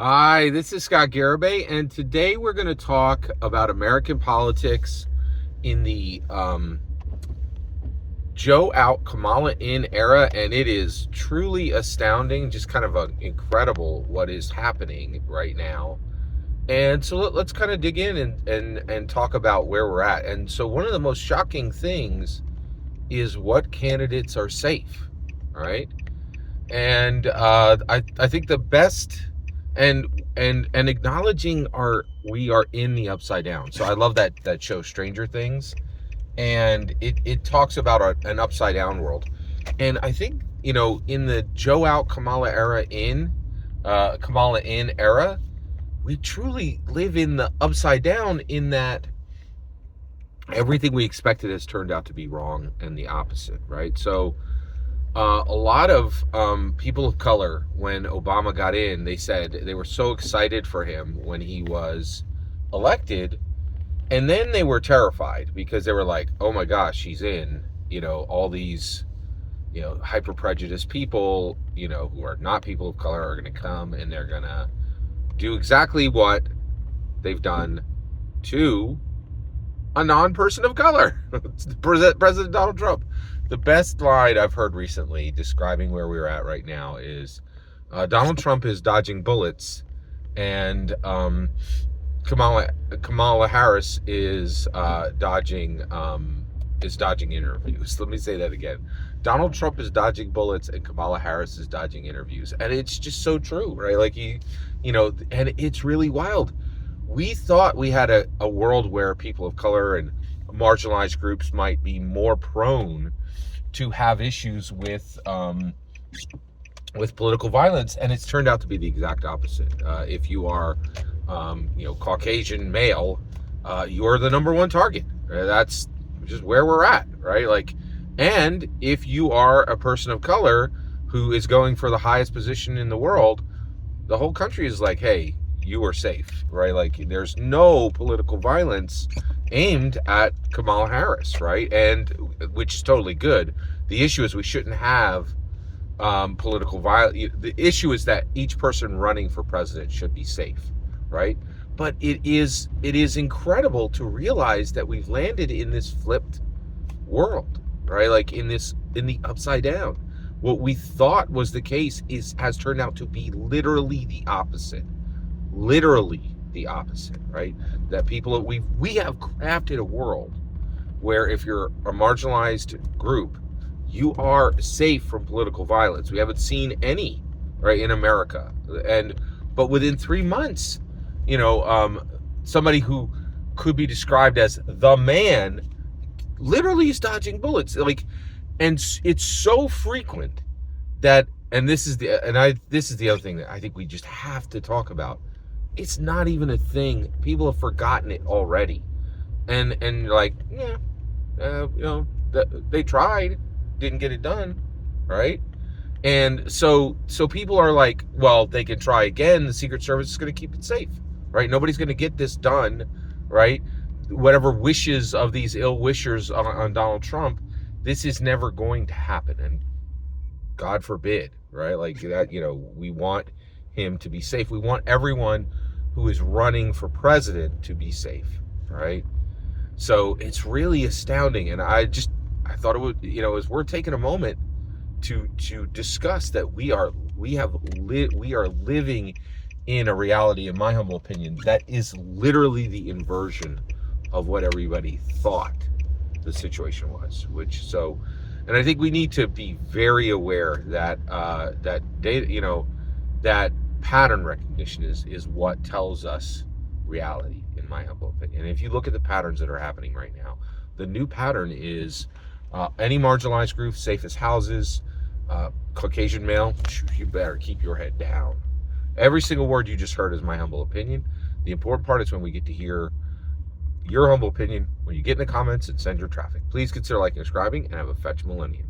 Hi, this is Scott Garibay, and today we're going to talk about American politics in the Joe out, Kamala in era, and it is truly astounding, just kind of incredible what is happening right now. And so let's kind of dig in and talk about where we're at. And so one of the most shocking things is what candidates are safe, all right? And I think the best and acknowledging we are in the upside down. So I love that show Stranger Things, and it talks about an upside down world. And I think in the Joe out Kamala in era, we truly live in the upside down, in that everything we expected has turned out to be wrong and the opposite, right? So a lot of people of color, when Obama got in, they said they were so excited for him when he was elected, and then they were terrified because they were like, oh my gosh, he's in. All these hyper prejudiced people, who are not people of color, are going to come and they're going to do exactly what they've done to a non-person of color. President Donald Trump. The best line I've heard recently describing where we're at right now is Donald Trump is dodging bullets, and Kamala Harris is dodging interviews. Let me say that again. Donald Trump is dodging bullets, and Kamala Harris is dodging interviews, and it's just so true, right? Like and it's really wild. We thought we had a world where people of color and marginalized groups might be more prone to have issues with political violence, and it's turned out to be the exact opposite. If you are, Caucasian male, you are the number one target. That's just where we're at, right? Like, and if you are a person of color who is going for the highest position in the world, the whole country is like, hey, you are safe, right? Like, there's no political violence aimed at Kamala Harris, right? And which is totally good. The issue is we shouldn't have political violence. The issue is that each person running for president should be safe, right? But it is incredible to realize that we've landed in this flipped world, right? Like in the upside down. What we thought was the case has turned out to be literally the opposite. Literally the opposite, right? That we have crafted a world where if you're a marginalized group, you are safe from political violence. We haven't seen any, right, in America. But within 3 months, somebody who could be described as the man literally is dodging bullets. Like, and it's so frequent that, and this is the other thing that I think we just have to talk about. It's not even a thing. People have forgotten it already, and like, they tried, didn't get it done, right? And so people are like, well, they can try again. The Secret Service is going to keep it safe, right? Nobody's going to get this done, right? Whatever wishes of these ill wishers on Donald Trump, this is never going to happen, and God forbid, right? Like that, we want him to be safe. We want everyone who is running for president to be safe, right? So it's really astounding, and I thought it would, it was worth taking a moment to discuss that we are living in a reality, in my humble opinion, that is literally the inversion of what everybody thought the situation was. And I think we need to be very aware that that data, that pattern recognition is what tells us reality, in my humble opinion. And if you look at the patterns that are happening right now, the new pattern is any marginalized group, safest houses, Caucasian male, you better keep your head down. Every single word you just heard is my humble opinion. The important part is when we get to hear your humble opinion, when you get in the comments and send your traffic. Please consider liking and subscribing, and have a fetch millennium.